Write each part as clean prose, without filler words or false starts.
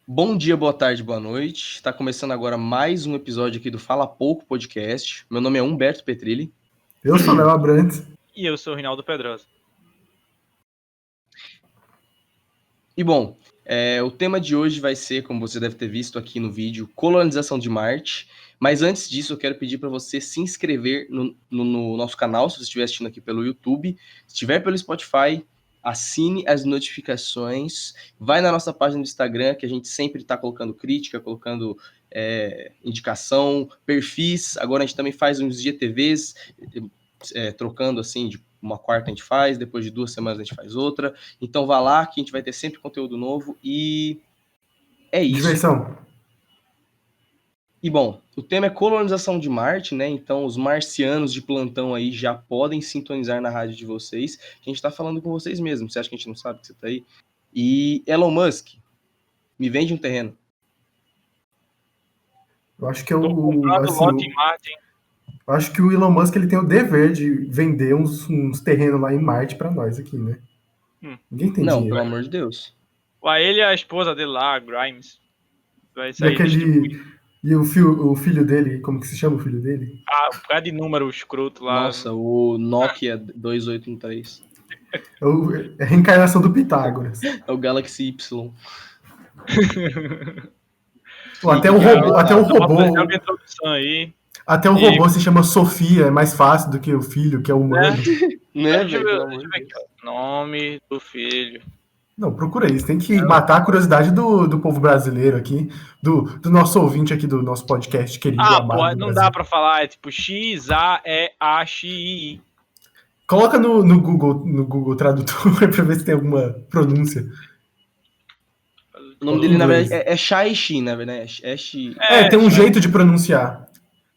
Bom dia, boa tarde, boa noite. Está começando agora mais um episódio aqui do Fala Pouco Podcast. Meu nome é Humberto Petrilli. Eu sou Léo Abrantes. E eu sou o Rinaldo Pedrosa. E bom, o tema de hoje vai ser, como você deve ter visto aqui no vídeo, colonização de Marte. Mas antes disso, eu quero pedir para você se inscrever no nosso canal, se você estiver assistindo aqui pelo YouTube. Se estiver pelo Spotify, assine as notificações. Vai na nossa página do Instagram, que a gente sempre está colocando crítica, colocando indicação, perfis. Agora a gente também faz uns GTVs, trocando assim, de uma quarta a gente faz, depois de 2 semanas a gente faz outra. Então vá lá que a gente vai ter sempre conteúdo novo e é isso. Diversão. E bom, o tema é colonização de Marte, né? Então os marcianos de plantão aí já podem sintonizar na rádio de vocês. A gente tá falando com vocês mesmo. Você acha que a gente não sabe que você tá aí? E Elon Musk, me vende um terreno. Eu acho que Eu acho que o Elon Musk ele tem o dever de vender uns terrenos lá em Marte para nós aqui, né? Ninguém tem não, dinheiro. pelo amor de Deus. Ele e a esposa dele lá, a Grimes. Vai E sair e o filho dele, como que se chama o filho dele? um bocado de número escroto lá. Nossa, o Nokia 2813. É a reencarnação do Pitágoras. É o Galaxy Y. Até o robô. Até o robô se chama Sofia, é mais fácil do que o filho, que é humano. Deixa eu ver aqui, o nome do filho. Não, procura isso. Tem que matar a curiosidade do povo brasileiro aqui, do nosso ouvinte aqui do nosso podcast querido. Pô, não dá pra falar, é tipo X-A-E-A-X-I-I. Coloca no Google Tradutor pra ver se tem alguma pronúncia. O nome dele, na verdade, é Shai-Chi, na verdade. Tem um jeito de pronunciar.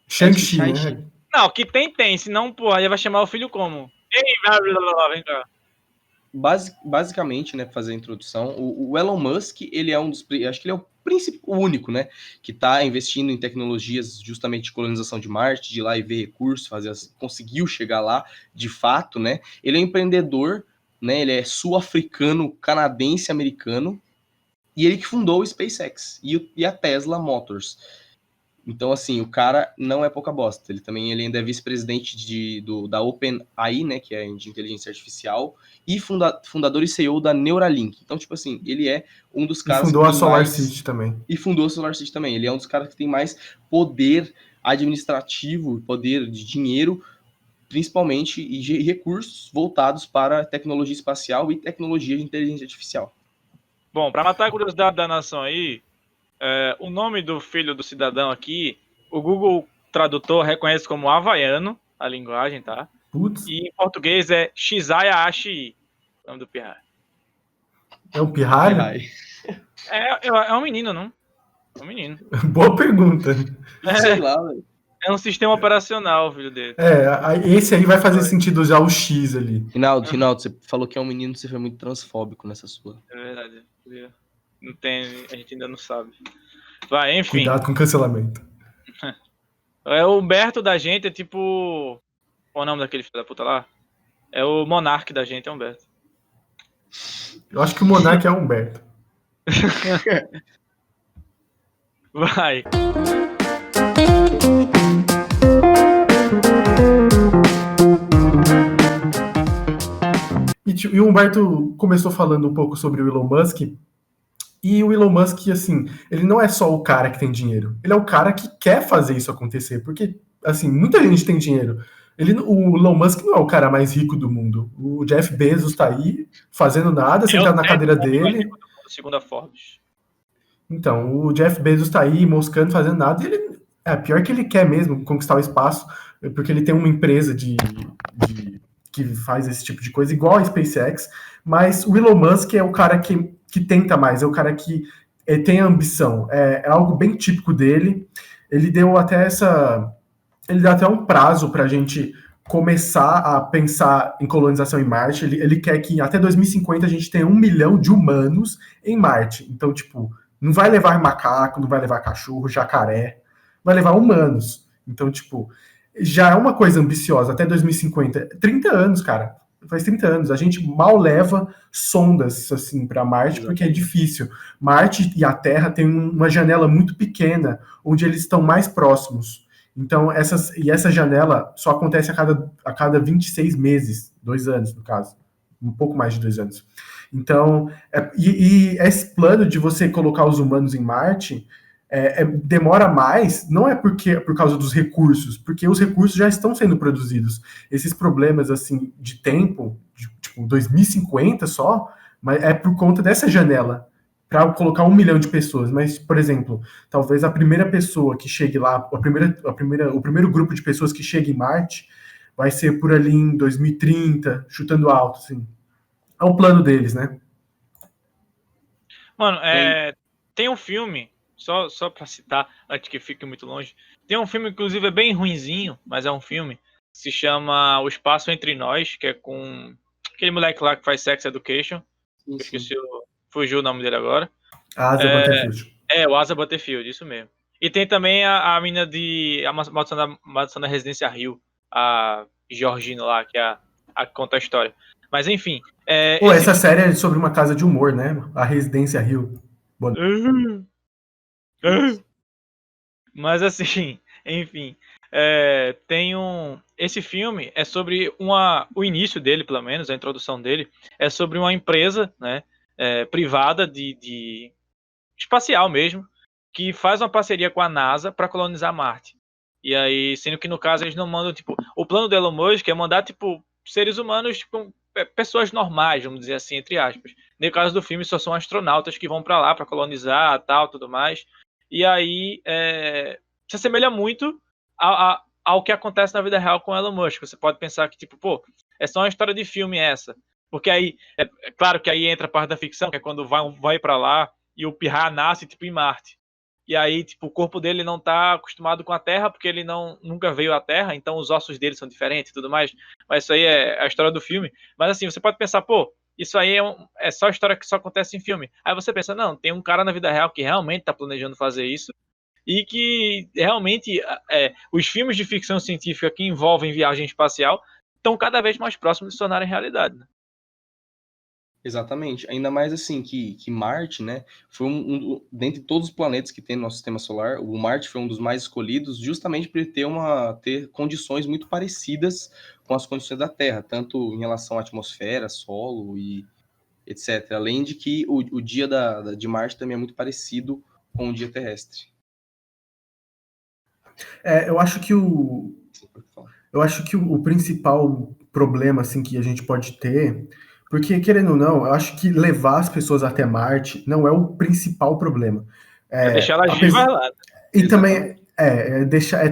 Shang-Chi, né? Não, que tem. Senão, porra, ele vai chamar o filho como? Vem cá. Basicamente, né, para fazer a introdução, o Elon Musk, ele é acho que ele é o único, né, que está investindo em tecnologias justamente de colonização de Marte, de ir lá e ver recursos, conseguiu chegar lá, de fato, né. Ele é um empreendedor, né, ele é sul-africano, canadense, americano, e ele que fundou o SpaceX e a Tesla Motors. Então, assim, o cara não é pouca bosta. Ele ainda é vice-presidente da OpenAI, né, que é de inteligência artificial, e fundador e CEO da Neuralink. Então, tipo assim, ele é um dos caras que fundou a SolarCity também. E fundou a SolarCity também. Ele é um dos caras que tem mais poder administrativo, poder de dinheiro, principalmente, e recursos voltados para tecnologia espacial e tecnologia de inteligência artificial. Bom, para matar a curiosidade da nação aí, o nome do filho do cidadão aqui, o Google Tradutor reconhece como havaiano, a linguagem, tá? Putz. E em português é Xaya-Ashi, o nome do pirralho. É um pirralho? É um menino, não? É um menino. Boa pergunta. Sei lá, velho. É um sistema operacional, filho dele. Esse aí vai fazer sentido usar o X ali. Rinaldo, você falou que é um menino, você foi muito transfóbico nessa sua. É verdade. Não tem, a gente ainda não sabe. Vai, enfim. Cuidado com o cancelamento. O Humberto da gente é tipo... Qual é o nome daquele filho da puta lá? É o Monark da gente, é Humberto. Eu acho que o Monark é o Humberto. Vai. E o Humberto começou falando um pouco sobre o Elon Musk. E o Elon Musk, assim, ele não é só o cara que tem dinheiro. Ele é o cara que quer fazer isso acontecer. Porque, assim, muita gente tem dinheiro. O Elon Musk não é o cara mais rico do mundo. O Jeff Bezos tá aí, fazendo nada, sentado na cadeira dele. Segundo a Forbes. Então, o Jeff Bezos tá aí, moscando, fazendo nada. E ele, pior que ele quer mesmo conquistar o espaço, porque ele tem uma empresa que faz esse tipo de coisa, igual a SpaceX. Mas o Elon Musk é o cara que tenta mais, é o cara que tem ambição. É algo bem típico dele. Ele deu até um prazo para a gente começar a pensar em colonização em Marte. Ele quer que até 2050 a gente tenha 1 milhão de humanos em Marte. Então, tipo, não vai levar macaco, não vai levar cachorro, jacaré, vai levar humanos. Então, tipo, já é uma coisa ambiciosa. Até 2050, 30 anos, cara. Faz 30 anos. A gente mal leva sondas assim para Marte, porque é difícil. Marte e a Terra têm uma janela muito pequena, onde eles estão mais próximos. Então, essa janela só acontece a cada 26 meses, 2 anos, no caso. Um pouco mais de 2 anos. Então, esse plano de você colocar os humanos em Marte demora mais, não é por causa dos recursos, porque os recursos já estão sendo produzidos. Esses problemas assim de tempo, tipo 2050 só, mas é por conta dessa janela para colocar 1 milhão de pessoas. Mas, por exemplo, talvez a primeira pessoa que chegue lá, o primeiro grupo de pessoas que chegue em Marte vai ser por ali em 2030, chutando alto, assim. É o plano deles, né? Mano, tem um filme, só pra citar, antes que fique muito longe, tem um filme, inclusive, é bem ruinzinho, mas é um filme, que se chama O Espaço Entre Nós, que é com aquele moleque lá que faz Sex Education, Sim, esqueci, fugiu o nome dele agora. Asa Butterfield. O Asa Butterfield, isso mesmo. E tem também a mina de A Maldição da Residência Rio, a Georgina lá, que é a que conta a história. Mas enfim. Essa série é sobre uma casa de humor, né? A Residência Rio. Mas assim, enfim. Esse filme é sobre o início dele, pelo menos, a introdução dele, é sobre uma empresa, né, privada de espacial mesmo, que faz uma parceria com a NASA para colonizar Marte. E aí, sendo que no caso eles não mandam, tipo, o plano do Elon Musk é mandar, tipo, seres humanos, tipo, pessoas normais, vamos dizer assim, entre aspas. No caso do filme, só são astronautas que vão para lá para colonizar, tal, tudo mais. E aí, se assemelha muito ao que acontece na vida real com o Elon Musk. Você pode pensar que, tipo, pô, é só uma história de filme essa. Porque aí, claro que aí entra a parte da ficção, que é quando vai para lá e o Pirra nasce, tipo, em Marte. E aí, tipo, o corpo dele não tá acostumado com a Terra, porque ele nunca veio à Terra, então os ossos dele são diferentes e tudo mais. Mas isso aí é a história do filme. Mas assim, você pode pensar, pô, isso aí é só história que só acontece em filme. Aí você pensa, não, tem um cara na vida real que realmente tá planejando fazer isso, e que realmente os filmes de ficção científica que envolvem viagem espacial estão cada vez mais próximos de se tornarem realidade, né? Exatamente. Ainda mais assim que Marte, né, foi dentre todos os planetas que tem no nosso sistema solar, o Marte foi um dos mais escolhidos justamente por ele ter condições muito parecidas com as condições da Terra, tanto em relação à atmosfera, solo e etc. Além de que o dia de Marte também é muito parecido com o dia terrestre. Eu acho que o principal problema assim que a gente pode ter, porque querendo ou não, eu acho que levar as pessoas até Marte não é o principal problema. Deixar elas vivas lá. E também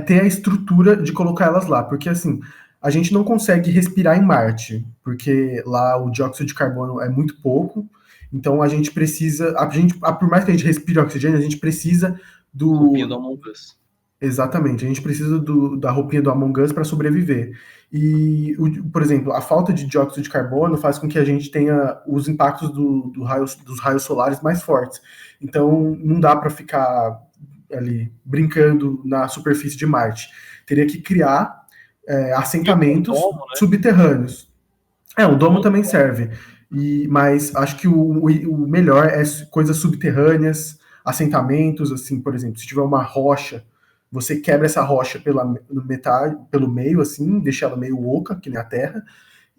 ter a estrutura de colocar elas lá, porque assim, a gente não consegue respirar em Marte, porque lá o dióxido de carbono é muito pouco, então a gente precisa, por mais que a gente respire oxigênio, a gente precisa Roupinha do Among Us. Exatamente, a gente precisa da roupinha do Among Us para sobreviver. E, por exemplo, a falta de dióxido de carbono faz com que a gente tenha os impactos dos raios solares mais fortes. Então, não dá para ficar ali brincando na superfície de Marte. Teria que criar assentamentos domo, né? subterrâneos. O domo também serve. Mas acho que o melhor é coisas subterrâneas, assentamentos, assim, por exemplo, se tiver uma rocha, você quebra essa rocha pelo meio, assim, deixa ela meio oca, que nem a Terra,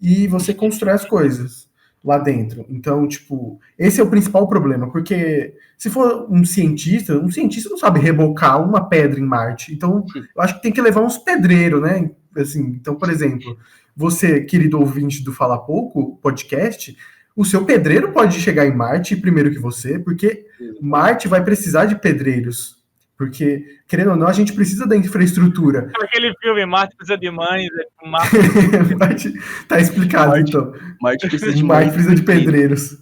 e você constrói as coisas lá dentro. Então, tipo, esse é o principal problema, porque se for um cientista não sabe rebocar uma pedra em Marte. Então, eu acho que tem que levar uns pedreiros, né? Assim, então, por exemplo, você, querido ouvinte do Fala Pouco podcast, o seu pedreiro pode chegar em Marte primeiro que você, porque Marte vai precisar de pedreiros. Porque, querendo ou não, a gente precisa da infraestrutura. Aquele filme, Marte precisa de mães, Marte, tá explicado, então. Marte precisa de pedreiros.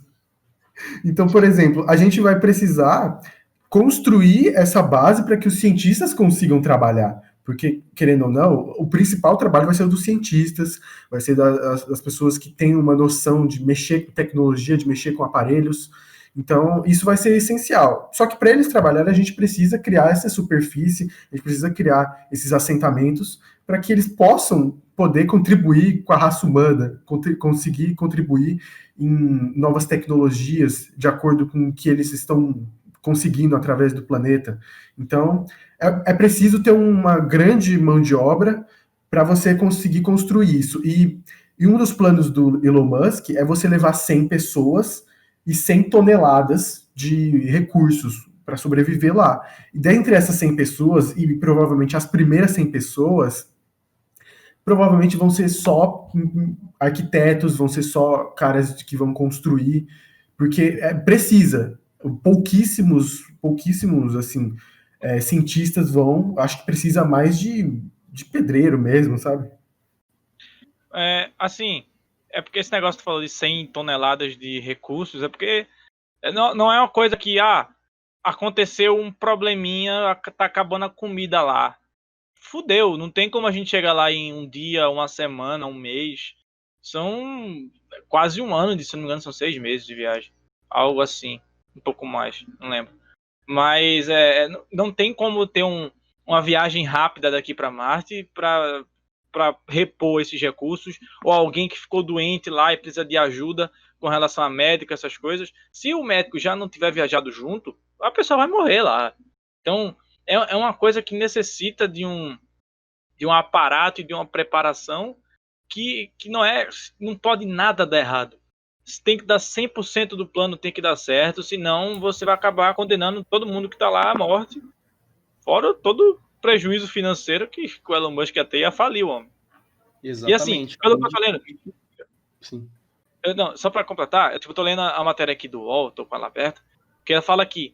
Então, por exemplo, a gente vai precisar construir essa base para que os cientistas consigam trabalhar. Porque, querendo ou não, o principal trabalho vai ser o dos cientistas, vai ser das pessoas que têm uma noção de mexer com tecnologia, de mexer com aparelhos. Então, isso vai ser essencial. Só que para eles trabalharem, a gente precisa criar essa superfície, a gente precisa criar esses assentamentos para que eles possam poder contribuir com a raça humana, conseguir contribuir em novas tecnologias de acordo com o que eles estão conseguindo através do planeta. Então, é preciso ter uma grande mão de obra para você conseguir construir isso. E um dos planos do Elon Musk é você levar 100 pessoas e 100 toneladas de recursos para sobreviver lá. E dentre essas 100 pessoas, e provavelmente as primeiras 100 pessoas, provavelmente vão ser só arquitetos, vão ser só caras que vão construir, porque precisa. Pouquíssimos assim, cientistas vão, acho que precisa mais de pedreiro mesmo, sabe? Assim, é porque esse negócio que tu falou de 100 toneladas de recursos, é porque não é uma coisa que, aconteceu um probleminha, tá acabando a comida lá. Fudeu, não tem como a gente chegar lá em um dia, uma semana, um mês. São quase um ano, se não me engano, são 6 meses de viagem. Algo assim, um pouco mais, não lembro. Mas não tem como ter uma viagem rápida daqui para Marte para repor esses recursos, ou alguém que ficou doente lá e precisa de ajuda com relação a médico, essas coisas. Se o médico já não tiver viajado junto, a pessoa vai morrer lá. Então, é uma coisa que necessita de um aparato e de uma preparação que não pode nada dar errado. Tem que dar 100% do plano, tem que dar certo, senão você vai acabar condenando todo mundo que está lá à morte, fora todo o prejuízo financeiro que o Elon Musk até ia falir o homem. Exatamente. E assim, pelo que eu tô lendo, sim. Só para completar, eu tô lendo a matéria aqui do UOL, tô com ela aberta, que ela fala que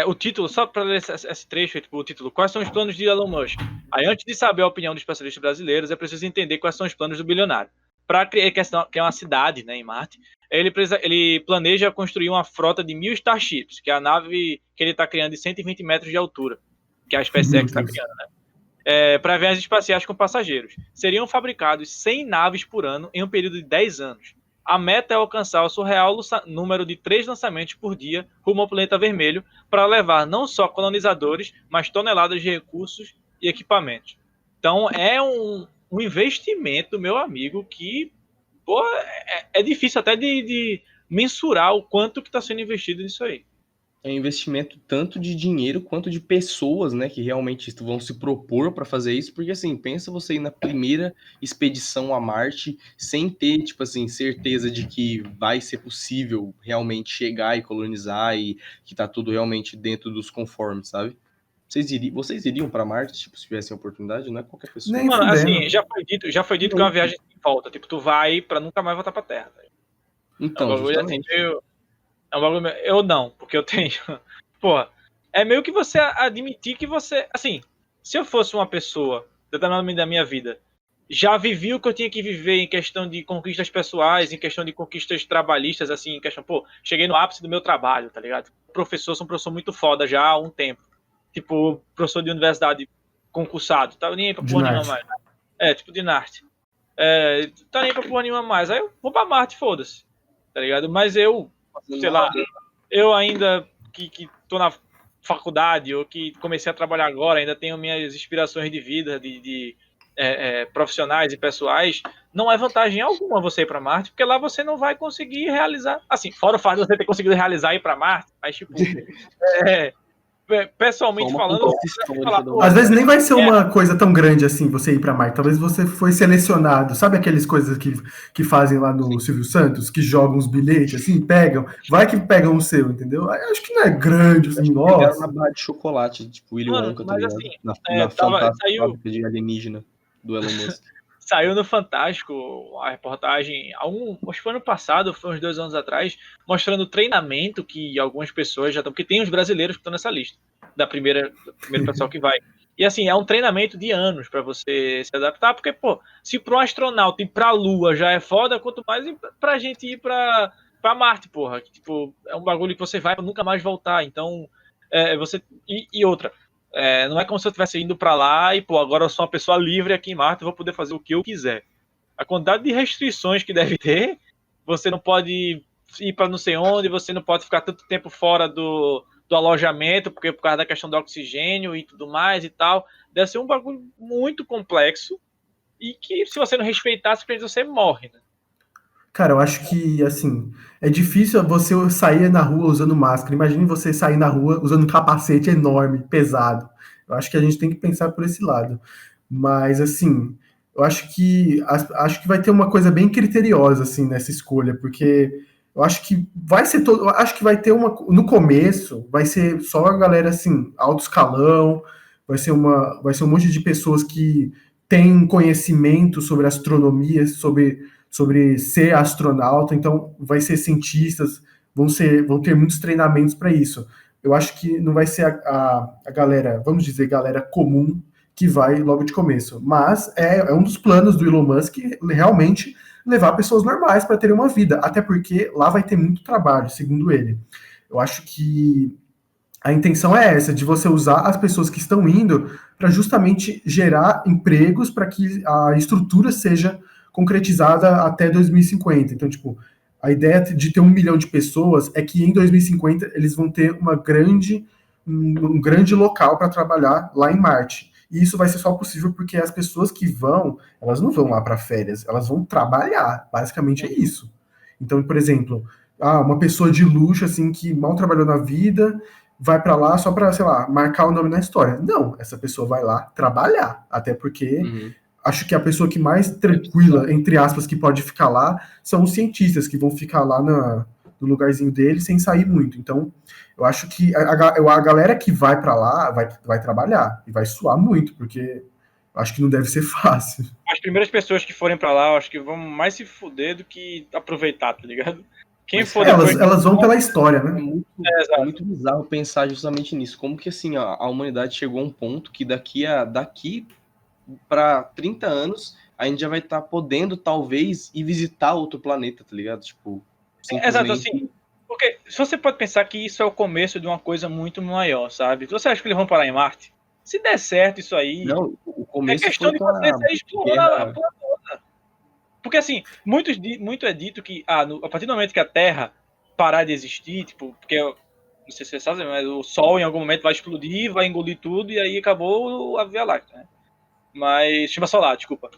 o título, só para ler esse trecho, o título, quais são os planos de Elon Musk? Aí, antes de saber a opinião dos especialistas brasileiros, é preciso entender quais são os planos do bilionário. Para criar, que é uma cidade, né, em Marte, ele planeja construir uma frota de 1.000 Starships, que é a nave que ele está criando de 120 metros de altura, que a SpaceX está criando, né? Para viagens espaciais com passageiros. Seriam fabricados 100 naves por ano em um período de 10 anos. A meta é alcançar o surreal número de 3 lançamentos por dia rumo ao planeta vermelho para levar não só colonizadores, mas toneladas de recursos e equipamentos. Então é um investimento, meu amigo, que é difícil até de mensurar o quanto que está sendo investido nisso aí. É um investimento tanto de dinheiro quanto de pessoas, né, que realmente vão se propor para fazer isso, porque assim, pensa você ir na primeira expedição a Marte sem ter, tipo assim, certeza de que vai ser possível realmente chegar e colonizar e que tá tudo realmente dentro dos conformes, sabe? Vocês iriam para Marte, tipo, se tivessem a oportunidade, não é qualquer pessoa. Nem Mano, fudendo. assim, já foi dito que é uma viagem sem volta, tipo, tu vai para nunca mais voltar para Terra. Tá? Então, justamente. Eu não, porque eu tenho. Porra, é meio que você admitir que você. Assim, se eu fosse uma pessoa, determinadamente da minha vida, já vivi o que eu tinha que viver em questão de conquistas pessoais, em questão de conquistas trabalhistas, assim, em questão, cheguei no ápice do meu trabalho, tá ligado? Sou um professor muito foda já há um tempo. Tipo, professor de universidade concursado, tá nem pra porra nenhuma mais. Tipo de Narte. Tá nem pra porra nenhuma mais. Aí eu vou pra Marte, foda-se. Tá ligado? Mas eu, sei lá, eu ainda que tô na faculdade ou que comecei a trabalhar agora, ainda tenho minhas inspirações de vida, de profissionais e pessoais, não é vantagem alguma você ir para Marte, porque lá você não vai conseguir realizar, assim, fora o fato de você ter conseguido realizar ir para Marte, mas tipo, pessoalmente falando, às vezes nem vai ser uma coisa tão grande assim você ir para Marte. Talvez você foi selecionado. Sabe aquelas coisas que fazem lá no Silvio Santos, que jogam os bilhetes assim, pegam, vai que pegam o seu, entendeu? Acho que não é grande, assim, nossa. Na barra de chocolate, tipo Willy Wonka, tá ligado? Assim, na fantástica fábrica de alienígena do Elon Musk. Saiu no Fantástico a reportagem, acho que foi ano passado, foi uns 2 anos atrás, mostrando o treinamento que algumas pessoas já estão, porque tem os brasileiros que estão nessa lista, do primeiro pessoal que vai. E assim, é um treinamento de anos para você se adaptar, porque, se para um astronauta ir pra Lua já é foda, quanto mais pra gente ir pra Marte, porra. Que, tipo, é um bagulho que você vai pra nunca mais voltar. Então, você. E outra. Não é como se eu estivesse indo para lá e, agora eu sou uma pessoa livre aqui em Marte, eu vou poder fazer o que eu quiser. A quantidade de restrições que deve ter, você não pode ir para não sei onde, você não pode ficar tanto tempo fora do alojamento, porque por causa da questão do oxigênio e tudo mais e tal. Deve ser um bagulho muito complexo e que, se você não respeitar, simplesmente você morre, né? Cara, eu acho que, assim, é difícil você sair na rua usando máscara. Imagine você sair na rua usando um capacete enorme, pesado. Eu acho que a gente tem que pensar por esse lado. Mas, assim, eu acho que vai ter uma coisa bem criteriosa, assim, nessa escolha, porque eu acho que vai ser todo. Eu acho que vai ter uma. No começo, vai ser só a galera, assim, alto escalão, vai ser um monte de pessoas que têm conhecimento sobre astronomia, sobre ser astronauta, então vai ser cientistas, vão ter muitos treinamentos para isso. Eu acho que não vai ser a galera, vamos dizer, galera comum que vai logo de começo, mas é um dos planos do Elon Musk realmente levar pessoas normais para terem uma vida, até porque lá vai ter muito trabalho, segundo ele. Eu acho que a intenção é essa, de você usar as pessoas que estão indo para justamente gerar empregos para que a estrutura seja concretizada até 2050. Então, tipo, a ideia de ter 1 milhão de pessoas é que em 2050 eles vão ter um grande local para trabalhar lá em Marte. E isso vai ser só possível porque as pessoas que vão, elas não vão lá para férias, elas vão trabalhar. Basicamente é isso. Então, por exemplo, uma pessoa de luxo, assim, que mal trabalhou na vida, vai para lá só para, sei lá, marcar o nome na história. Não, essa pessoa vai lá trabalhar. Até porque acho que a pessoa que mais tranquila, entre aspas, que pode ficar lá, são os cientistas, que vão ficar lá no lugarzinho deles sem sair muito. Então, eu acho que a galera que vai para lá vai trabalhar e vai suar muito, porque eu acho que não deve ser fácil. As primeiras pessoas que forem para lá, eu acho que vão mais se fuder do que aproveitar, tá ligado? Quem for depois... elas vão pela história, né? É muito bizarro pensar justamente nisso. Como que, assim, a humanidade chegou a um ponto que daqui para 30 anos a gente já vai estar podendo, talvez, ir visitar outro planeta, tá ligado? Tipo, simplesmente... Exato, assim, porque se você pode pensar que isso é o começo de uma coisa muito maior, sabe? Você acha que eles vão parar em Marte? Se der certo isso aí... Não, o começo é questão de você explorar a planeta. Porque, assim, muito é dito que a partir do momento que a Terra parar de existir, tipo, porque, não sei se você sabe, mas o Sol em algum momento vai explodir, vai engolir tudo, e aí acabou a Via Láctea, né? Mas, sistema solar, desculpa.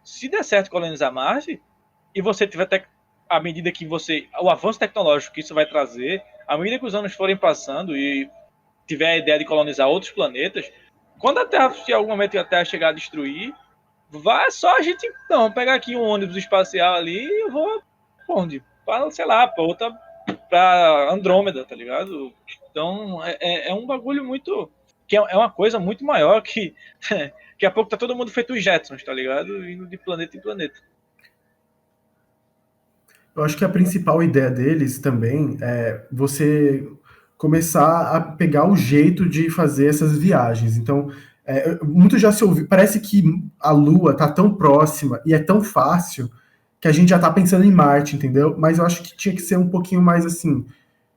Se der certo colonizar Marte, e você tiver à medida que o avanço tecnológico que isso vai trazer, à medida que os anos forem passando e tiver a ideia de colonizar outros planetas, quando a Terra, se em algum momento a Terra chegar a destruir, vai só a gente, não, pegar aqui um ônibus espacial ali e eu vou pra onde? Pra, sei lá, pra Andrômeda, tá ligado? Então, é um bagulho muito... que é uma coisa muito maior que daqui a pouco tá todo mundo feito os Jetsons, tá ligado? Indo de planeta em planeta. Eu acho que a principal ideia deles também é você começar a pegar o jeito de fazer essas viagens. Então, muito já se ouviu, parece que a Lua tá tão próxima e é tão fácil que a gente já tá pensando em Marte, entendeu? Mas eu acho que tinha que ser um pouquinho mais assim,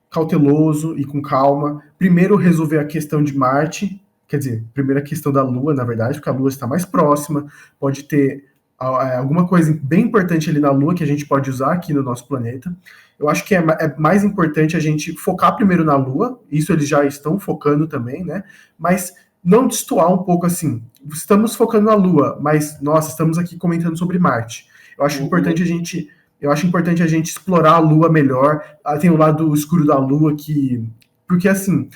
cauteloso e com calma. Primeiro resolver a questão de Marte, quer dizer, primeiro a questão da Lua, na verdade, porque a Lua está mais próxima, pode ter alguma coisa bem importante ali na Lua que a gente pode usar aqui no nosso planeta. Eu acho que é mais importante a gente focar primeiro na Lua, isso eles já estão focando também, né? Mas não destoar um pouco assim. Estamos focando na Lua, mas, nossa, estamos aqui comentando sobre Marte. Eu acho importante a gente explorar a Lua melhor. Tem o lado escuro da Lua porque assim,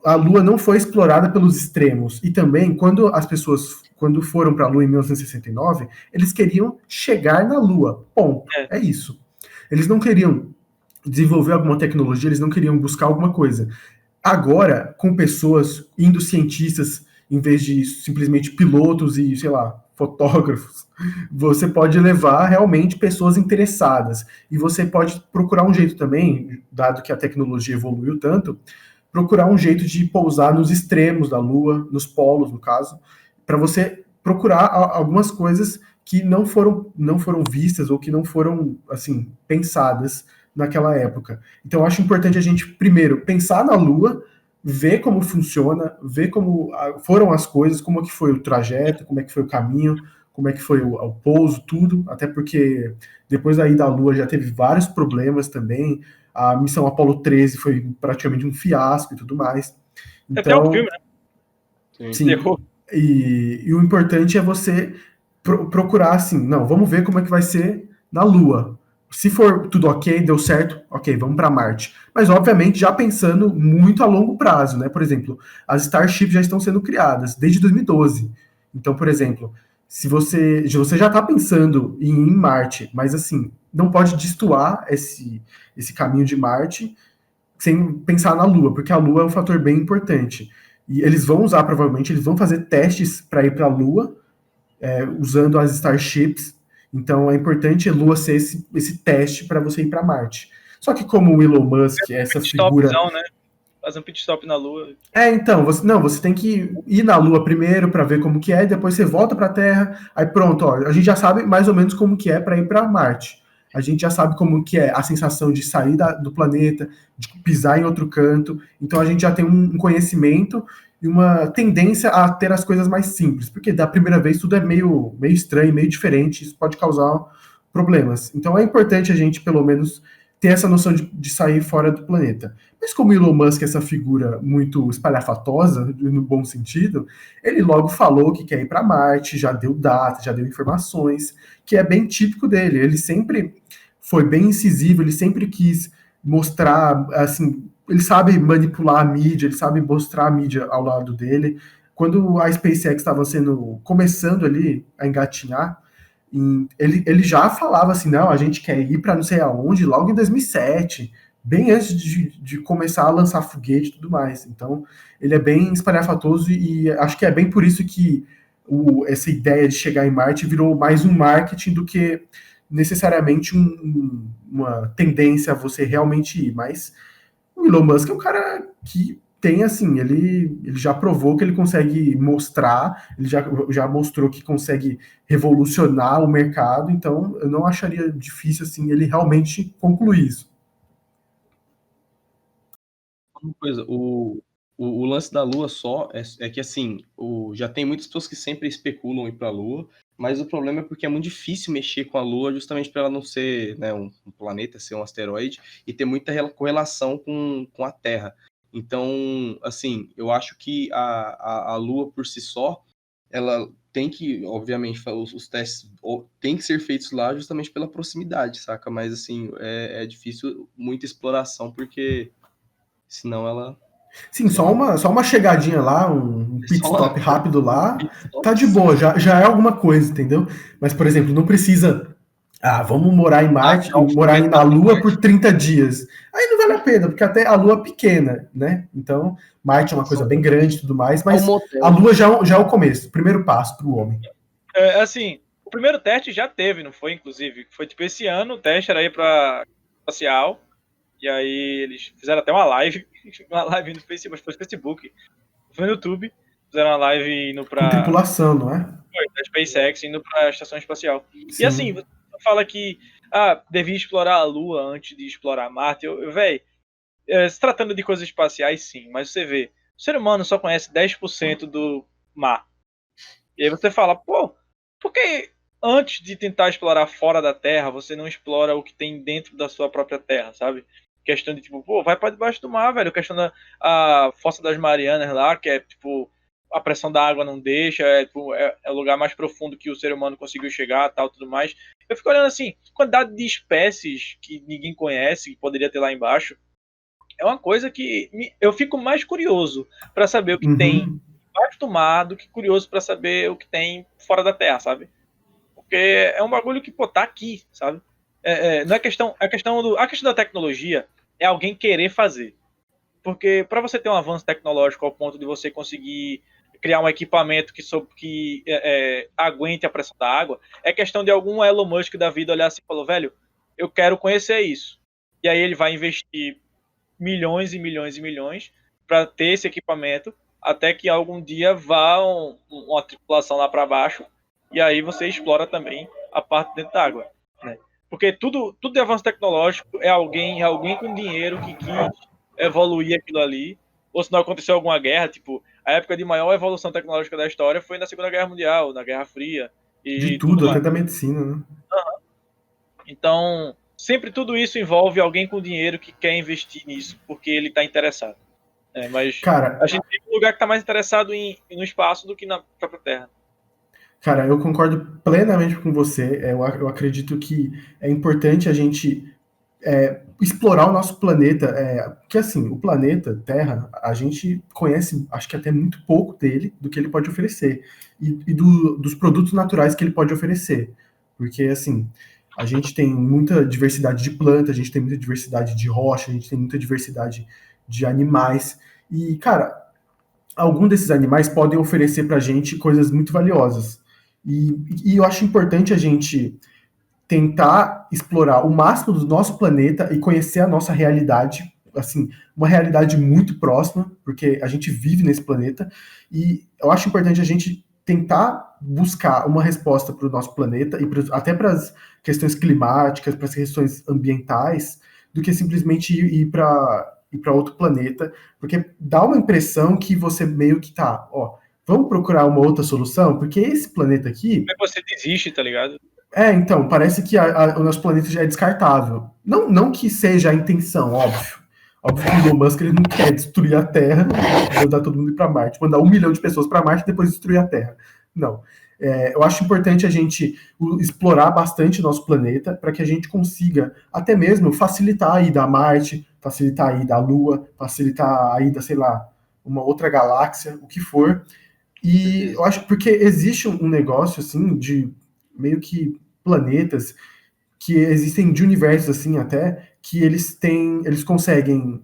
a Lua não foi explorada pelos extremos. E também, quando as pessoas foram para a Lua em 1969, eles queriam chegar na Lua. Ponto. É isso. Eles não queriam desenvolver alguma tecnologia, eles não queriam buscar alguma coisa. Agora, com pessoas indo cientistas em vez de simplesmente pilotos e, sei lá, fotógrafos, você pode levar realmente pessoas interessadas. E você pode procurar um jeito também, dado que a tecnologia evoluiu tanto, procurar um jeito de pousar nos extremos da Lua, nos polos, no caso, para você procurar algumas coisas que não foram vistas ou que não foram, assim, pensadas naquela época. Então, eu acho importante a gente, primeiro, pensar na Lua, ver como funciona, ver como foram as coisas, como é que foi o trajeto, como é que foi o caminho, como é que foi o pouso, tudo, até porque depois da ida à Lua já teve vários problemas também. A missão Apollo 13 foi praticamente um fiasco e tudo mais. Até um Então, filme, né? sim. E o importante é você procurar assim, não, vamos ver como é que vai ser na Lua. Se for tudo ok, deu certo, ok, vamos para Marte. Mas, obviamente, já pensando muito a longo prazo, né? Por exemplo, as Starships já estão sendo criadas desde 2012. Então, por exemplo, se você já está pensando em ir em Marte, mas assim, não pode destoar esse caminho de Marte sem pensar na Lua, porque a Lua é um fator bem importante. E eles vão usar, provavelmente, eles vão fazer testes para ir para a Lua, usando as Starships. Então é importante a Lua ser esse teste para você ir para Marte. Só que como o Elon Musk é essa figura... né? Fazer um pit stop na Lua. Então, você tem que ir na Lua primeiro para ver como que é, e depois você volta para a Terra, aí pronto, ó, a gente já sabe mais ou menos como que é para ir para Marte. A gente já sabe como que é a sensação de sair do planeta, de pisar em outro canto. Então a gente já tem um conhecimento e uma tendência a ter as coisas mais simples, porque da primeira vez tudo é meio estranho, meio diferente, isso pode causar problemas. Então é importante a gente, pelo menos, ter essa noção de sair fora do planeta. Mas como Elon Musk é essa figura muito espalhafatosa, no bom sentido, ele logo falou que quer ir para Marte, já deu data, já deu informações, que é bem típico dele. Ele sempre foi bem incisivo, ele sempre quis mostrar, assim, ele sabe manipular a mídia, ele sabe mostrar a mídia ao lado dele. Quando a SpaceX estava começando ali a engatinhar, ele já falava assim, não, a gente quer ir para não sei aonde, logo em 2007, bem antes de começar a lançar foguete e tudo mais. Então, ele é bem espalhafatoso e acho que é bem por isso que essa ideia de chegar em Marte virou mais um marketing do que necessariamente uma tendência a você realmente ir. Mas o Elon Musk é um cara que tem, assim, ele já provou que ele consegue mostrar, ele já mostrou que consegue revolucionar o mercado, então eu não acharia difícil, assim, ele realmente concluir isso. Uma coisa, o lance da Lua só é que, assim, já tem muitas pessoas que sempre especulam ir para a Lua, mas o problema é porque é muito difícil mexer com a Lua, justamente para ela não ser, né, um planeta, ser um asteroide, e ter muita correlação com a Terra. Então, assim, eu acho que a Lua por si só, ela tem que, obviamente, os testes tem que ser feitos lá justamente pela proximidade, saca? Mas, assim, é difícil muita exploração, porque senão ela... Sim, só uma chegadinha lá, um pit stop rápido lá, tá de boa, já é alguma coisa, entendeu? Mas, por exemplo, não precisa... vamos morar em Marte, morar na Lua por 30 dias. Aí não vale a pena, porque até a Lua é pequena, né? Então, Marte é uma coisa bem grande e tudo mais, mas a Lua já é o começo, o primeiro passo para o homem. Assim, o primeiro teste já teve, não foi, inclusive? Foi tipo esse ano, o teste era ir para espacial, e aí eles fizeram até uma live no Facebook, foi no Facebook, foi no YouTube, fizeram uma live indo pra... Com tripulação, não é? Foi, da SpaceX indo pra estação espacial. Sim. E assim, você fala que devia explorar a Lua antes de explorar Marte. Véi, se tratando de coisas espaciais, sim, mas você vê, o ser humano só conhece 10% do mar. E aí você fala, pô, por que antes de tentar explorar fora da Terra, você não explora o que tem dentro da sua própria Terra, sabe? Questão de, tipo, pô, vai pra debaixo do mar, velho. Questão da Fossa das Marianas lá, que é, tipo, a pressão da água não deixa, tipo, é o lugar mais profundo que o ser humano conseguiu chegar, tal, tudo mais. Eu fico olhando assim, quantidade de espécies que ninguém conhece, que poderia ter lá embaixo, é uma coisa que eu fico mais curioso para saber o que tem embaixo do mar do que curioso para saber o que tem fora da Terra, sabe? Porque é um bagulho que, pô, tá aqui, sabe? Não é questão, a questão da tecnologia é alguém querer fazer. Porque para você ter um avanço tecnológico ao ponto de você conseguir criar um equipamento que aguente a pressão da água, é questão de algum Elon Musk da vida olhar assim e falar, velho, eu quero conhecer isso. E aí ele vai investir milhões e milhões e milhões para ter esse equipamento, até que algum dia vá uma tripulação lá para baixo, e aí você explora também a parte dentro da água, né? Porque tudo de avanço tecnológico é alguém com dinheiro que quis evoluir aquilo ali, ou se não aconteceu alguma guerra, tipo, a época de maior evolução tecnológica da história foi na Segunda Guerra Mundial, na Guerra Fria, De e tudo tudo, até mais. da medicina, né? Então, sempre tudo isso envolve alguém com dinheiro que quer investir nisso, porque ele está interessado. Mas a Cara, gente tem um lugar que está mais interessado no espaço do que na própria Terra. Cara, eu concordo plenamente com você. Eu acredito que é importante a gente explorar o nosso planeta. Porque, assim, o planeta Terra, a gente conhece, acho que até muito pouco dele, do que ele pode oferecer. Dos produtos naturais que ele pode oferecer. Porque, assim, a gente tem muita diversidade de planta, a gente tem muita diversidade de rocha, a gente tem muita diversidade de animais. E, cara, algum desses animais podem oferecer para a gente coisas muito valiosas. E eu acho importante a gente tentar explorar o máximo do nosso planeta e conhecer a nossa realidade, assim, uma realidade muito próxima, porque a gente vive nesse planeta, e eu acho importante a gente tentar buscar uma resposta para o nosso planeta e até para as questões climáticas, para as questões ambientais, do que simplesmente ir para outro planeta, porque dá uma impressão que você meio que tá, ó, vamos procurar uma outra solução, porque esse planeta aqui. Como é que você desiste, tá ligado? Então, parece que o nosso planeta já é descartável. Não que seja a intenção, óbvio. Óbvio que o Elon Musk ele não quer destruir a Terra, mandar todo mundo ir para Marte, mandar 1 milhão de pessoas para Marte e depois destruir a Terra. Não. Eu acho importante a gente explorar bastante o nosso planeta para que a gente consiga até mesmo facilitar a ida a Marte, facilitar a ida à Lua, facilitar a ida, sei lá, uma outra galáxia, o que for. E eu acho porque existe um negócio assim de meio que planetas que existem de universos assim até que eles conseguem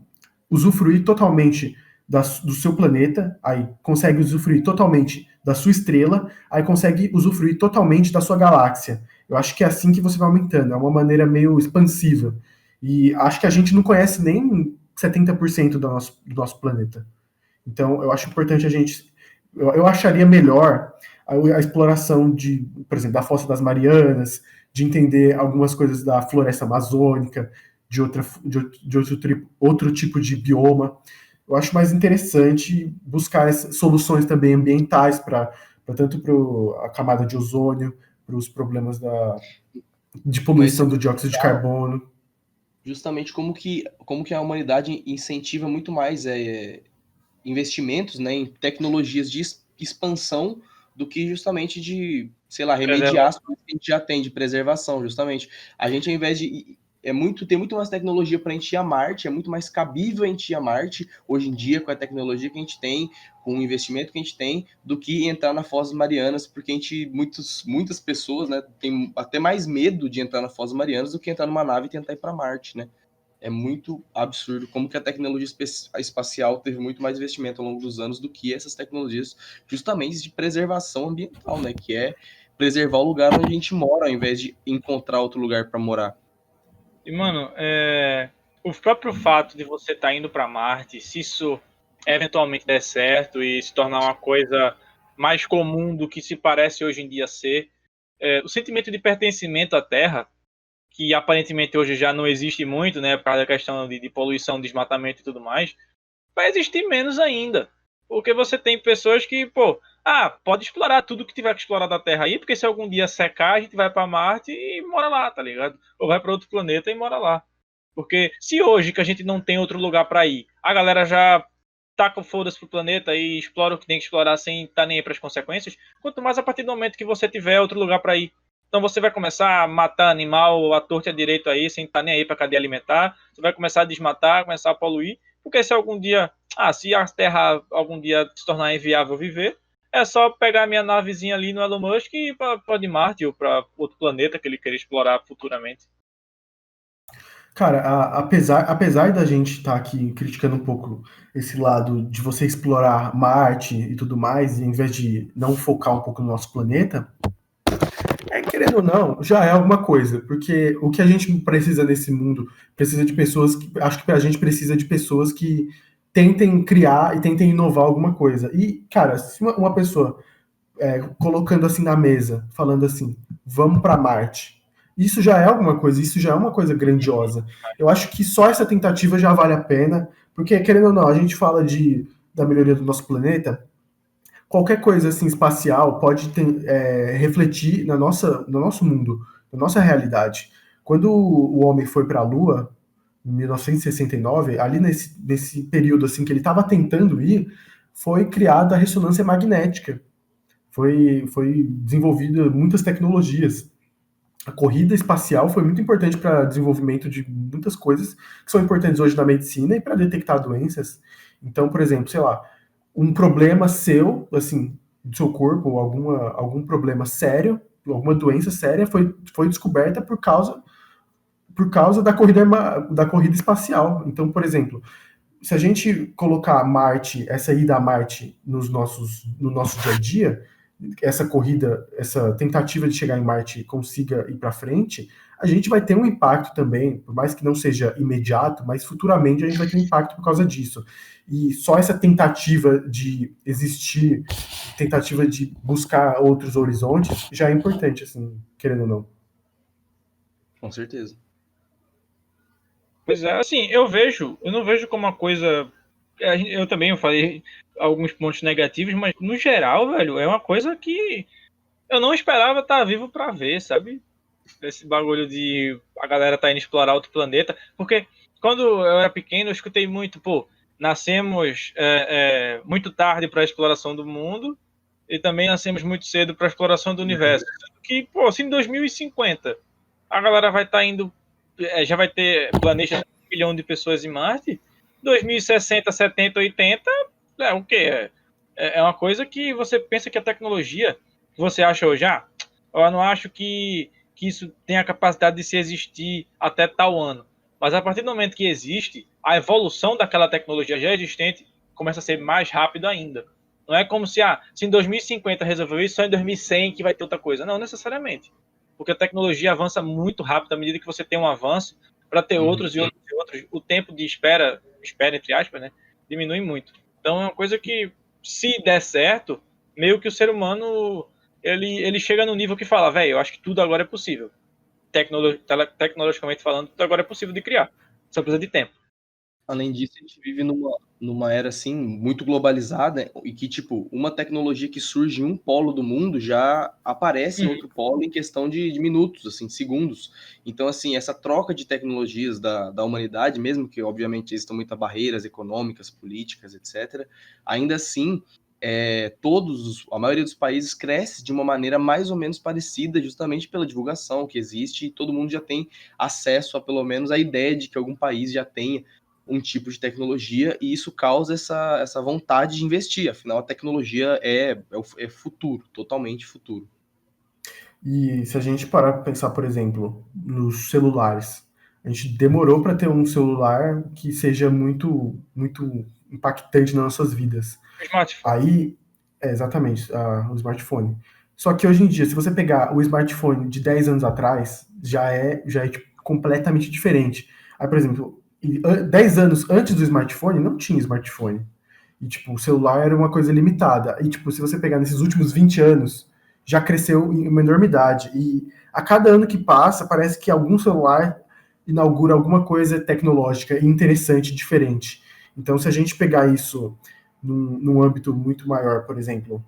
usufruir totalmente do seu planeta, aí consegue usufruir totalmente da sua estrela, aí consegue usufruir totalmente da sua galáxia. Eu acho que é assim que você vai aumentando, é uma maneira meio expansiva. E acho que a gente não conhece nem 70% do nosso planeta. Então, eu acho importante a gente. Eu acharia melhor a exploração por exemplo, da Fossa das Marianas, de entender algumas coisas da floresta amazônica, de outro tipo de bioma. Eu acho mais interessante buscar soluções também ambientais tanto para a camada de ozônio, para os problemas de Mas poluição isso é do muito dióxido de legal, carbono. justamente como que a humanidade incentiva muito mais investimentos, né, em tecnologias de expansão do que justamente de, sei lá, remediar Preservar. as coisas que a gente já tem de preservação, justamente. A gente, ao invés de tem muito mais tecnologia para a gente ir a Marte, é muito mais cabível a gente ir a Marte hoje em dia com a tecnologia que a gente tem, com o investimento que a gente tem, do que entrar na Foz Marianas, porque muitas pessoas, né, têm até mais medo de entrar na Foz Marianas do que entrar numa nave e tentar ir para Marte, né? É muito absurdo como que a tecnologia espacial teve muito mais investimento ao longo dos anos do que essas tecnologias justamente de preservação ambiental, né? Que é preservar o lugar onde a gente mora, ao invés de encontrar outro lugar para morar. E, mano, o próprio fato de você estar indo para Marte, se isso eventualmente der certo e se tornar uma coisa mais comum do que se parece hoje em dia ser, o sentimento de pertencimento à Terra, que aparentemente hoje já não existe muito, né, por causa da questão de poluição, desmatamento e tudo mais, vai existir menos ainda. Porque você tem pessoas que, pô, pode explorar tudo que tiver que explorar da Terra aí, porque se algum dia secar, a gente vai para Marte e mora lá, tá ligado? Ou vai para outro planeta e mora lá. Porque se hoje que a gente não tem outro lugar para ir, a galera já taca o foda-se pro planeta e explora o que tem que explorar sem estar nem aí para as consequências, quanto mais a partir do momento que você tiver outro lugar para ir. Então você vai começar a matar animal à torta e à direita aí, sem estar nem aí para cadeia alimentar, você vai começar a desmatar, começar a poluir, porque se algum dia, se a Terra algum dia se tornar inviável viver, é só pegar a minha navezinha ali no Elon Musk e ir para Marte ou para outro planeta que ele queira explorar futuramente. Cara, apesar da gente estar aqui criticando um pouco esse lado de você explorar Marte e tudo mais, em vez de não focar um pouco no nosso planeta, querendo ou não, já é alguma coisa, porque o que a gente precisa nesse mundo precisa de pessoas que. Acho que a gente precisa de pessoas que tentem criar e tentem inovar alguma coisa. E, cara, se uma pessoa colocando assim na mesa, falando assim, vamos para Marte. Isso já é alguma coisa, isso já é uma coisa grandiosa. Eu acho que só essa tentativa já vale a pena, porque, querendo ou não, a gente fala da melhoria do nosso planeta, qualquer coisa assim espacial pode refletir no nosso mundo, na nossa realidade. Quando o homem foi para a Lua, em 1969, ali nesse período assim que ele estava tentando ir, foi criada a ressonância magnética. Foi desenvolvida muitas tecnologias. A corrida espacial foi muito importante para o desenvolvimento de muitas coisas que são importantes hoje na medicina e para detectar doenças. Então, por exemplo, sei lá, um problema seu, assim, do seu corpo, algum problema sério, alguma doença séria foi descoberta por causa da corrida espacial. Então, por exemplo, se a gente colocar Marte, essa ida a Marte no nosso dia a dia, essa corrida, essa tentativa de chegar em Marte consiga ir para frente, a gente vai ter um impacto também, por mais que não seja imediato, mas futuramente a gente vai ter um impacto por causa disso. E só essa tentativa de existir, tentativa de buscar outros horizontes, já é importante, assim, querendo ou não. Com certeza. Pois é, assim, eu não vejo como uma coisa. Eu também falei alguns pontos negativos, mas no geral, velho, é uma coisa que eu não esperava estar vivo pra ver, sabe? Esse bagulho de a galera tá indo explorar outro planeta. Porque quando eu era pequeno, eu escutei muito, pô, nascemos muito tarde pra exploração do mundo e também nascemos muito cedo pra exploração do universo. Que, pô, se em 2050 a galera vai estar indo, já vai ter planeta de 1 bilhão de pessoas em Marte, 2060, 70, 80, é o quê? É uma coisa que você pensa que a tecnologia que você acha hoje, eu não acho que isso tem a capacidade de se existir até tal ano. Mas a partir do momento que existe, a evolução daquela tecnologia já existente começa a ser mais rápida ainda. Não é como se em 2050 resolveu isso, só em 2100 que vai ter outra coisa. Não necessariamente. Porque a tecnologia avança muito rápido à medida que você tem um avanço, para ter outros e outros e outros. O tempo de espera entre aspas, né, diminui muito. Então é uma coisa que, se der certo, meio que o ser humano ele chega no nível que fala, velho, eu acho que tudo agora é possível. Tecnologicamente falando, tudo agora é possível de criar. Só precisa de tempo. Além disso, a gente vive numa era, assim, muito globalizada e que, tipo, uma tecnologia que surge em um polo do mundo já aparece em outro polo em questão de minutos, assim, de segundos. Então, assim, essa troca de tecnologias da humanidade, mesmo que, obviamente, existam muitas barreiras econômicas, políticas, etc., ainda assim, a maioria dos países cresce de uma maneira mais ou menos parecida, justamente pela divulgação que existe e todo mundo já tem acesso a, pelo menos, a ideia de que algum país já tenha um tipo de tecnologia, e isso causa essa vontade de investir. Afinal, a tecnologia é futuro, totalmente futuro. E se a gente parar para pensar, por exemplo, nos celulares, a gente demorou para ter um celular que seja muito, muito impactante nas nossas vidas. Smartphone. Aí, exatamente, o smartphone. Só que hoje em dia, se você pegar o smartphone de 10 anos atrás, já é tipo, completamente diferente. Aí, por exemplo, 10 anos antes do smartphone, não tinha smartphone. E, tipo, o celular era uma coisa limitada. E, tipo, se você pegar nesses últimos 20 anos, já cresceu em uma enormidade. E a cada ano que passa, parece que algum celular inaugura alguma coisa tecnológica interessante, diferente. Então, se a gente pegar isso num âmbito muito maior, por exemplo,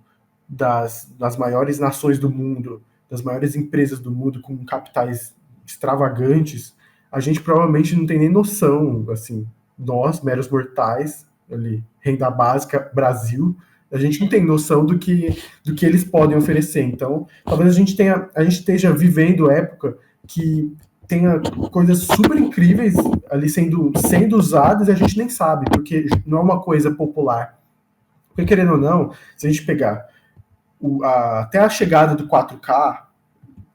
das maiores nações do mundo, das maiores empresas do mundo com capitais extravagantes, a gente provavelmente não tem nem noção, assim, nós, meros mortais, ali, renda básica, Brasil, a gente não tem noção do que eles podem oferecer. Então, talvez a gente esteja vivendo época que tenha coisas super incríveis ali sendo usadas e a gente nem sabe, porque não é uma coisa popular. Porque, querendo ou não, se a gente pegar até a chegada do 4K,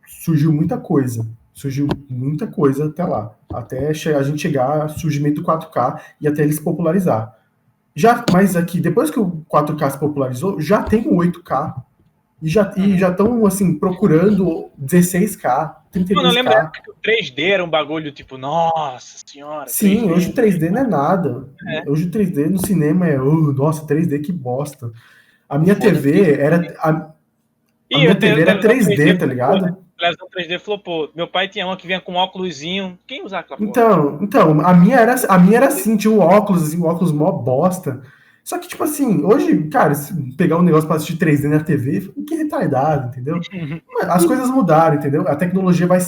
surgiu muita coisa. Surgiu muita coisa até lá. Até a gente chegar ao surgimento do 4K e até ele se popularizar. Mas aqui, depois que o 4K se popularizou, já tem o 8K. E já estão, assim, procurando 16K, 32K. Mano, eu lembro que o 3D era um bagulho tipo, nossa senhora. Sim, 3D. hoje o 3D não é nada. Hoje o 3D no cinema nossa, 3D que bosta. A minha TV era. A minha TV era 3D, tá ligado? A 3D flopou. Meu pai tinha uma que vinha com um óculosinho. Quem usava aquela porra? Então, a minha era assim, tinha um óculos mó bosta. Só que, tipo assim, hoje, cara, se pegar um negócio pra assistir 3D na TV, que retardado, entendeu? As coisas mudaram, entendeu? A tecnologia vai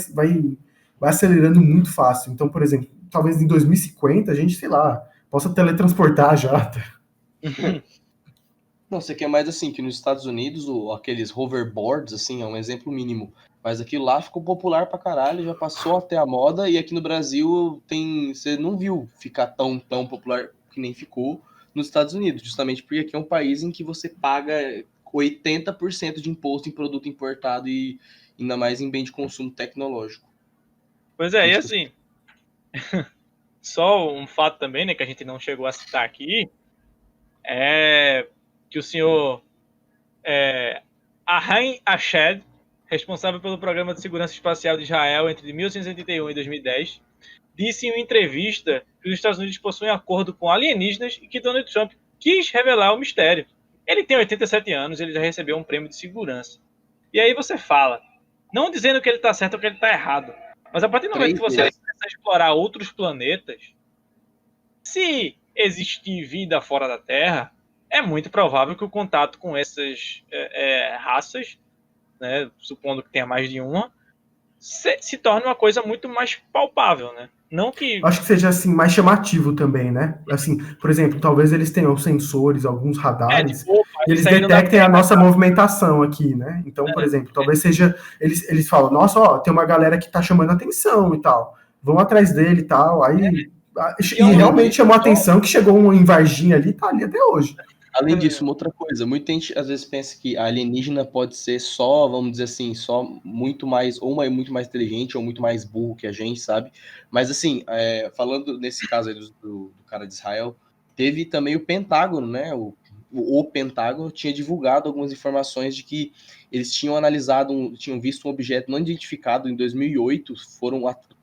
acelerando muito fácil. Então, por exemplo, talvez em 2050 a gente, sei lá, possa teletransportar já. Não, você quer mais assim, que nos Estados Unidos, aqueles hoverboards, assim, é um exemplo mínimo. Mas aquilo lá ficou popular pra caralho, já passou até a moda, e aqui no Brasil você não viu ficar tão popular que nem ficou nos Estados Unidos, justamente porque aqui é um país em que você paga 80% de imposto em produto importado e ainda mais em bem de consumo tecnológico. Pois é, e assim, só um fato também, né, que a gente não chegou a citar aqui, é que o senhor Ahaim Ashed, responsável pelo Programa de Segurança Espacial de Israel entre 1981 e 2010, disse em uma entrevista que os Estados Unidos possuem acordo com alienígenas e que Donald Trump quis revelar o mistério. Ele tem 87 anos, ele já recebeu um prêmio de segurança. E aí você fala, não dizendo que ele está certo ou que ele está errado, mas a partir do momento que você começa a explorar outros planetas, se existir vida fora da Terra, é muito provável que o contato com essas raças, né, supondo que tenha mais de uma, se torne uma coisa muito mais palpável, né? Não que... Acho que seja assim mais chamativo também, né? Assim, por exemplo, talvez eles tenham sensores, alguns radares, e eles detectem a nossa movimentação aqui, né? Então, por exemplo, talvez seja eles falam, nossa, ó, tem uma galera que tá chamando atenção e tal, vão atrás dele e tal, aí e realmente chamou a atenção que chegou em Varginha ali, tá ali até hoje. Além disso, uma outra coisa, muita gente às vezes pensa que a alienígena pode ser só, vamos dizer assim, só muito mais inteligente ou muito mais burro que a gente, sabe? Mas assim, falando nesse caso aí do cara de Israel, teve também o Pentágono, né? O Pentágono tinha divulgado algumas informações de que eles tinham visto um objeto não identificado em 2008, foram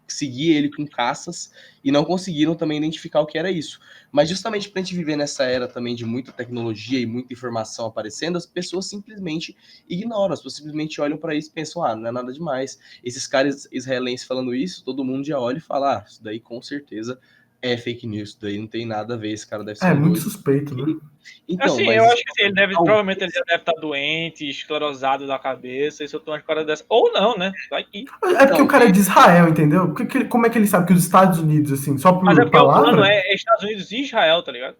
seguir ele com caças e não conseguiram também identificar o que era isso. Mas justamente para a gente viver nessa era também de muita tecnologia e muita informação aparecendo, as pessoas simplesmente ignoram, as pessoas simplesmente olham para isso e pensam, não é nada demais. Esses caras israelenses falando isso, todo mundo já olha e fala, isso daí com certeza é fake news, isso daí não tem nada a ver, esse cara deve ser muito doido. Suspeito, né? Então, assim, eu acho que provavelmente ele já deve estar doente, esclerosado da cabeça, e se eu tô uma história dessa. Ou não, né? Vai que... É porque o cara é de Israel, entendeu? Como é que ele sabe que os Estados Unidos, assim, só por Mas é porque palavra? o plano é Estados Unidos e Israel, tá ligado?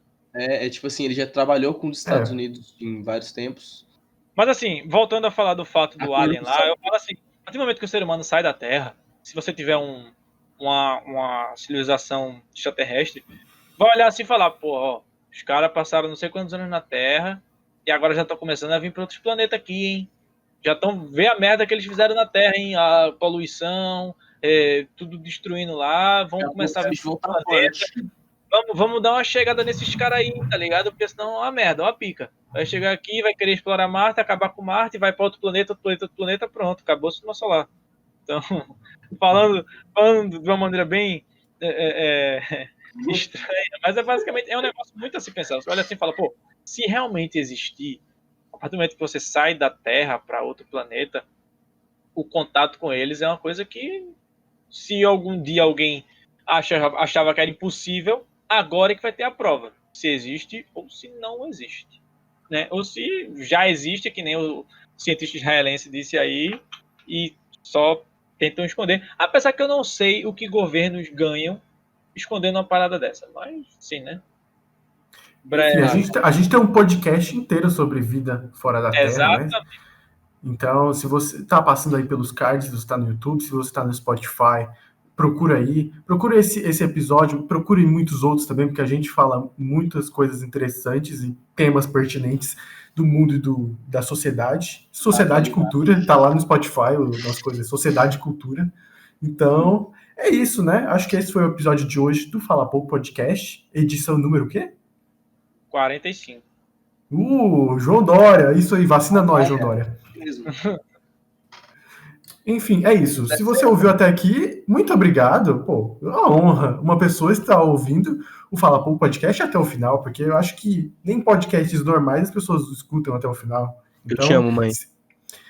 Tipo assim, ele já trabalhou com os Estados Unidos em vários tempos. Mas assim, voltando a falar do fato do Alien lá, eu falo assim, a partir do momento que o ser humano sai da Terra, se você tiver uma civilização extraterrestre, vai olhar assim e falar, pô, ó, os caras passaram não sei quantos anos na Terra e agora já estão começando a vir para outros planetas aqui, hein? Já estão vendo a merda que eles fizeram na Terra, hein? A poluição, tudo destruindo lá, vão começar a vir para outro planeta. Vamos dar uma chegada nesses caras aí, tá ligado? Porque senão é uma merda, uma pica. Vai chegar aqui, vai querer explorar Marte, acabar com Marte, vai para outro planeta, pronto, acabou o sistema solar. Então, falando de uma maneira bem estranha, mas basicamente um negócio muito a se pensar. Você olha assim e fala, pô, se realmente existir, a partir do momento que você sai da Terra para outro planeta, o contato com eles é uma coisa que, se algum dia alguém achava que era impossível, agora é que vai ter a prova, se existe ou se não existe, né? Ou se já existe, que nem o cientista israelense disse aí, e só tentam esconder. Apesar que eu não sei o que governos ganham escondendo uma parada dessa, mas sim, né? Enfim, a gente tem um podcast inteiro sobre vida fora da Terra, né? Então, se você está passando aí pelos cards, se você está no YouTube, se você está no Spotify, procura aí. Procura esse episódio, procure muitos outros também, porque a gente fala muitas coisas interessantes e temas pertinentes do mundo e da sociedade. Sociedade e Cultura, tá lá no Spotify, nossa coisa é Sociedade e Cultura. Então, é isso, né? Acho que esse foi o episódio de hoje do Fala Pouco Podcast, edição número o quê? 45. João Dória, isso aí, vacina nós, João Dória. Enfim, é isso. Se você ouviu até aqui, muito obrigado. Pô, é uma honra uma pessoa estar ouvindo o Fala Pouco Podcast até o final, porque eu acho que nem podcasts normais as pessoas escutam até o final. Então, eu te amo, mãe.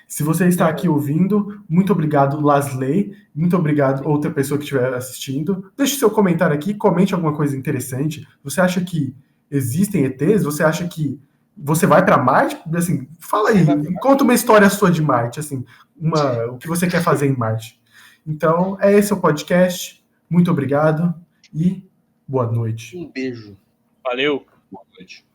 Se você está aqui ouvindo, muito obrigado, Lasley. Muito obrigado, outra pessoa que estiver assistindo. Deixe seu comentário aqui, comente alguma coisa interessante. Você acha que existem ETs? Você acha que você vai para Marte? Assim, fala aí, conta uma história sua de Marte, assim, o que você quer fazer em Marte. Então, esse o podcast. Muito obrigado e boa noite. Um beijo. Valeu. Boa noite.